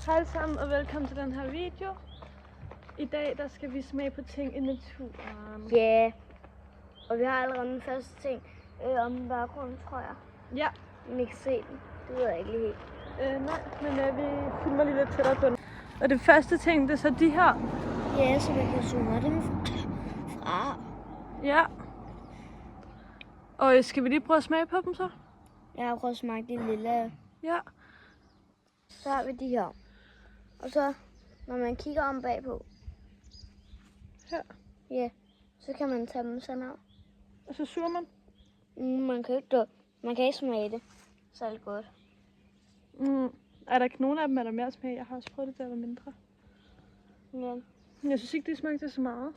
Hej alle sammen og velkommen til den her video. I dag der skal vi smage på ting i naturen. Ja, og vi har allerede den første ting om baggrunden, tror jeg. Ja. Men ikke se den. Det ved jeg ikke helt. Nej, men vi filmer lige lidt tættere på den. Og det første ting, det er så de her. Ja, så man kan zoome dem fra. Ja. Og skal vi lige prøve at smage på dem så? Jeg har prøvet at smage de lille. Ja. Så har vi de her. Og så, når man kigger om bagpå. Her. Ja, så kan man tage dem sådan her. Og så suger man. Man kan ikke smage det særlig godt. Er der ikke nogen af dem, er der mere smag? Jeg har også prøvet det, der var mindre. Ja. Jeg synes ikke, det smagte så meget.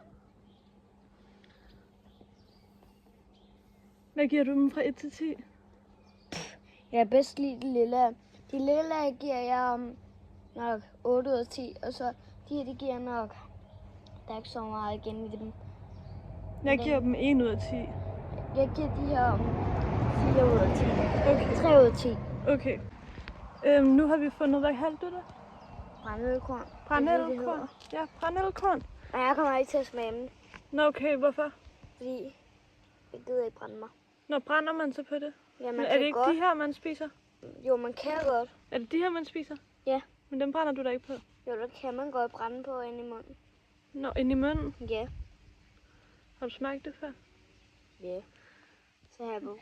Hvad giver du dem fra 1 til 10? Jeg er bedst lide de lille. De lille giver jeg nok 8 ud af 10, og så de her, de giver nok, der er ikke så meget igen i dem. Jeg giver dem 1 ud af 10. Jeg giver de her 4 ud af 10. Okay. 3 ud af 10. Okay. Nu har vi fundet, hvad kaldte du det? Brændenælkorn. Brændenælkorn. Ja, brændenælkorn. Og jeg kommer ikke til at smage dem, Nå okay, hvorfor? fordi jeg gider ikke brænde mig. Når brænder man så på det? Ja, man Men er kan det ikke godt. de her, man spiser? Jo, man kan godt. Er det de her, man spiser? Ja. Men dem brænder du da ikke på? Jo, der kan man godt brænde på ind i munden. Nå, ind i munden? Ja. Har du smagt det før? Ja. Så har jeg på.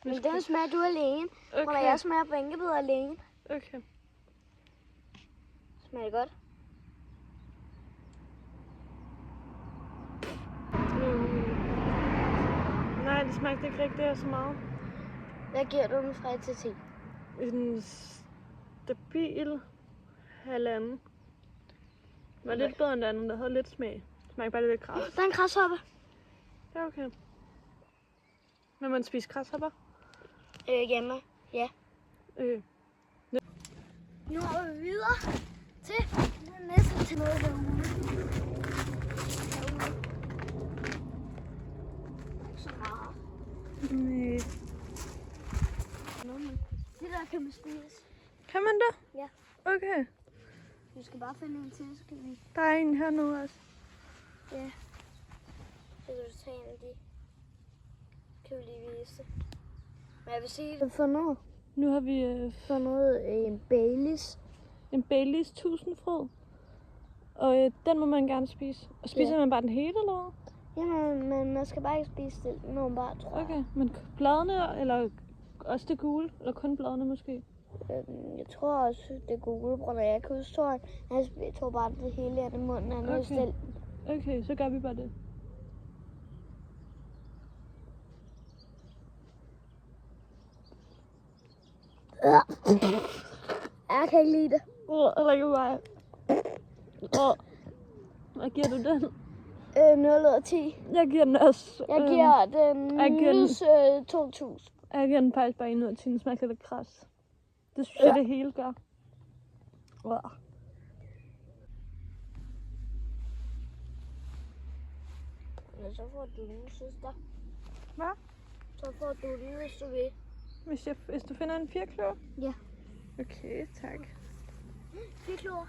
Vi Men skal- den smager du alene. Okay. Og jeg smager bænkebid alene. Okay. Smager det godt? Nej, det smagte ikke rigtig af så meget. Hvad giver du den fra 1 til 10? En stabil halvanden. Var lidt bedre end den anden, der havde lidt smag. Smagte bare lidt græs. Der er en græshoppe. Ja, okay. Når man spiser græshopper? Hjemme. Ja. Nu er vi videre til næsten til noget derude. Så meget. Nej. Det der kan man spise. Kan man det? Ja. Okay. Vi skal bare finde en til, så kan vi... Der er en her nu også. Ja. Så kan du tage en af de. Kan vi lige vise. Men jeg vil sige det for nu. Nu har vi fundet en Baileys. en Baileys 1000-fryd. Og den må man gerne spise. Og spiser man bare den hele, eller hvad? Jamen, men man skal bare ikke spise det, når man bare tror. Okay, men bladene, eller også det gule, eller kun bladene måske? Jeg tror også, det er gode brødre. Jeg kan huske, jeg tog bare det hele af det munden af noget stel. Okay, så gør vi bare det. Jeg kan ikke lide det. Eller ikke mig. Hvad giver du den? 0 ud af 10. Jeg giver den også. Jeg giver den jeg giver den- minus 2.000. Jeg giver den faktisk bare 1 ud af 10. Den smager lidt kras. Det synes jeg, det hele gør. Ja, så får du den, søster. Hvad? Så får du den, hvis du vil. Hvis du finder en 4-kløver? Ja. Okay, tak. 4 klor.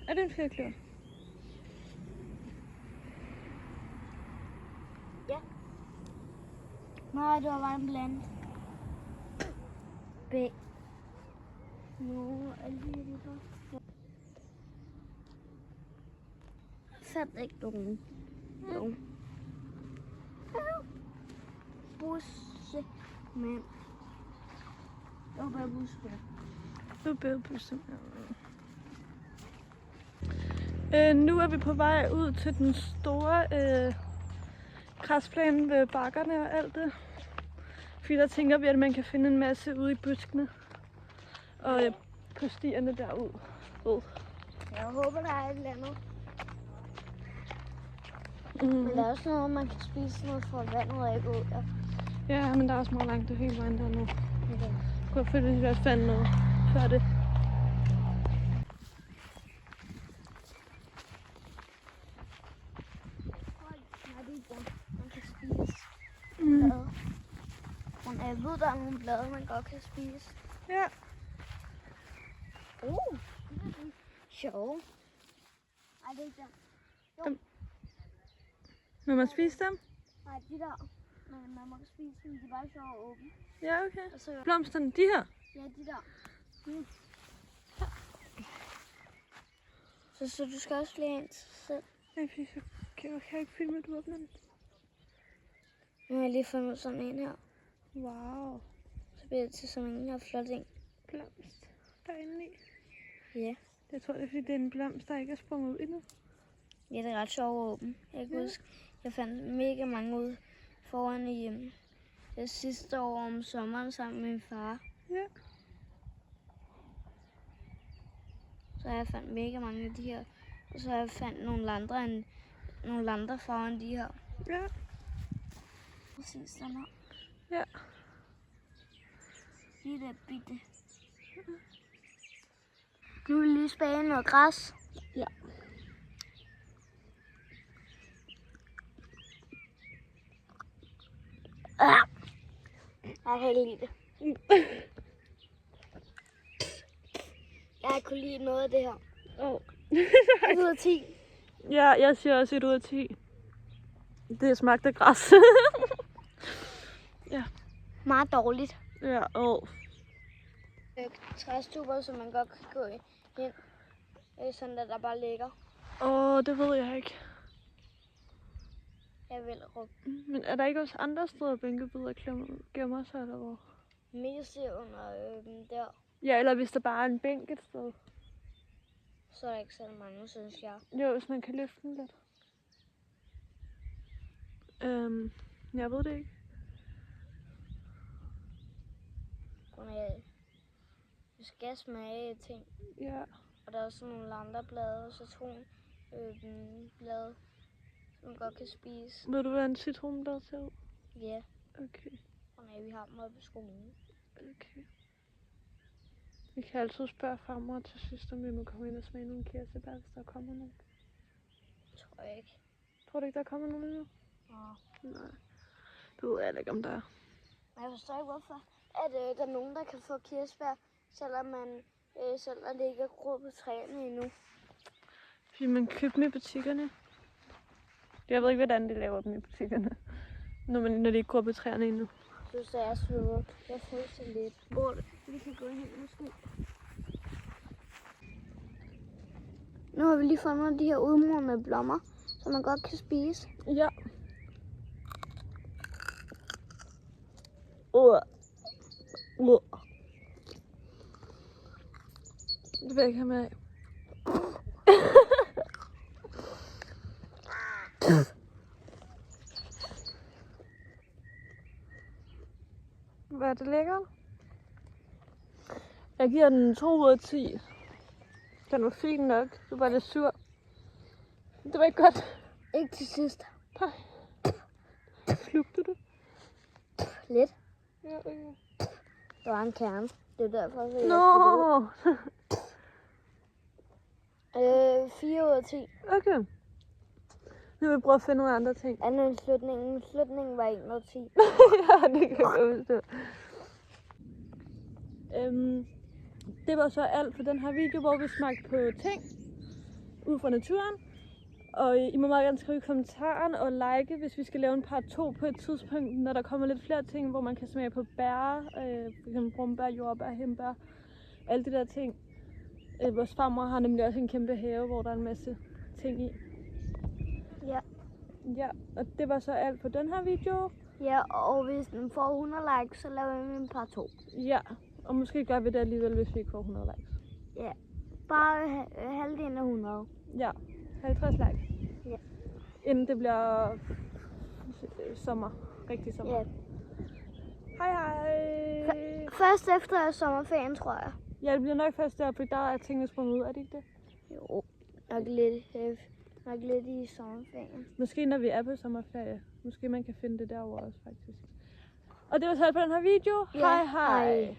Er det en 4-kløver? Ja. Nej, det var bare en bland. B. Nu er det lige her. Fandt ikke nogen. Jo. Busse. Men. Det var bare busse. Du bædbussen. Nu er vi på vej ud til den store græsplæne ved bakkerne og alt det. Fordi der tænker vi, at man kan finde en masse ude i buskene. Og på stierne derud. Jeg håber, der er et eller andet. Mm. Men der er også noget, man kan spise noget fra vandet og ikke ud. Ja, men der er også meget langt hele vejen dernede. Okay. Jeg kunne følge, at jeg fandt noget før det. Man kan spise. Mm. Men jeg ved, der er nogle blade, man godt kan spise. Ja. Det er sjove. Nej, det er ikke dem. Må man spise dem? Nej, de der. Men man må ikke spise dem, de er bare sjove og åbne. Ja, okay. Og så, Blomsterne, de her? ja, de der. Så du skal også lige ind til selv. Nej, fordi så kan jeg ikke filme, at du åbner den. Nu har jeg lige fundet sådan en her. Wow. Så bliver det til sådan en her flot en. Blomst derinde i. Ja. Jeg tror, det er fordi, det er en blomst, der ikke er sprunget ud endnu. Ja, det er ret sjovt at åbne. Jeg kan huske, jeg fandt mega mange ud foran i det sidste år om sommeren sammen med min far. Ja. Så har jeg fandt mega mange af de her. Og så har jeg fandt nogle andre foran de her. Ja. Præcis sådan her. Ja. De der bitte. Nu vil vi lige spage noget græs. Ja. Jeg kan ikke lide det. Jeg kunne lide noget af det her. Oh. 1 ud af 10. Ja, jeg siger også 1 ud af 10. Det smagte af græs. Ja. Meget dårligt. Ja, Træstuber, som man godt kan gå ind. Sådan der bare ligger. det ved jeg ikke. Jeg vil råbe Men er der ikke også andre steder, bænkebider gemmer sig, eller hvor? mest under der. Ja, eller hvis der bare er en bænk et sted. Så er der ikke så mange, synes jeg. Jo, hvis man kan løfte den lidt. Jeg ved det ikke. Du skal smage af ting. Ja. Og der er også nogle lavendlerblade og citronblade, som man godt kan spise. Ved du, hvordan citronblad ser ud? Ja, Okay. vi har dem oppe i skolen. Okay. Vi kan altid spørge farmor til sidst, om vi må komme ind og smage nogle kirsebær, hvis der kommer nogen. Tror jeg ikke. Tror du ikke, der kommer nogen endnu? Ja. Nej. Det ved jeg ikke, om der er. Men jeg forstår ikke, hvorfor at der er nogen, der kan få kirsebær, selvom det ikke er groet på træerne endnu. Fordi man køber dem i butikkerne. Jeg ved ikke, hvordan de laver dem i butikkerne, når de ikke går på træerne endnu. Jeg synes, det er søde. Jeg får så lidt. Vi kan gå hen måske. Nu har vi lige fundet de her udmodne blommer, som man godt kan spise. Ja. Det vil jeg ikke have med af. Hvad er det lækkert? Jeg giver den 2 ud af 10. Den var fin nok. Du var lidt sur. Det var ikke godt. Ikke til sidst. Nej. Slugte du? Lidt. Ja, okay. Der var en kerne. Det er derfor, at jeg Nå! 4 ud af 10. Okay. Nu vil vi prøve at finde nogle andre ting. Andet end slutningen. Slutningen var 1 ud af 10. Ja, det kan jeg forstå. Det var så alt for den her video, hvor vi smagte på ting ud fra naturen. Og I må meget gerne skrive i kommentaren og like, hvis vi skal lave en part 2 på et tidspunkt, når der kommer lidt flere ting, hvor man kan smage på bær, f.eks. brumbær, jordbær, hindbær, alle de der ting. Vores farmor har nemlig også en kæmpe have, hvor der er en masse ting i. Ja. Ja, og det var så alt på den her video. Ja, og hvis den får 100 likes, så laver vi en part 2. Ja, og måske gør vi det alligevel, hvis vi ikke får 100 likes. Ja. Bare halvdelen af 100. Ja, 50 likes. Ja. Inden det bliver sommer. Rigtig sommer. Ja. Hej hej! Først efter sommerferien, tror jeg. Ja, det bliver nok først der, for der er tingene sprunget ud, er det ikke det? Jo, nok lidt i sommerferien. Måske når vi er på sommerferie. Måske man kan finde det derovre også, faktisk. Og det var så alt på den her video. Ja, Hej hej! hej.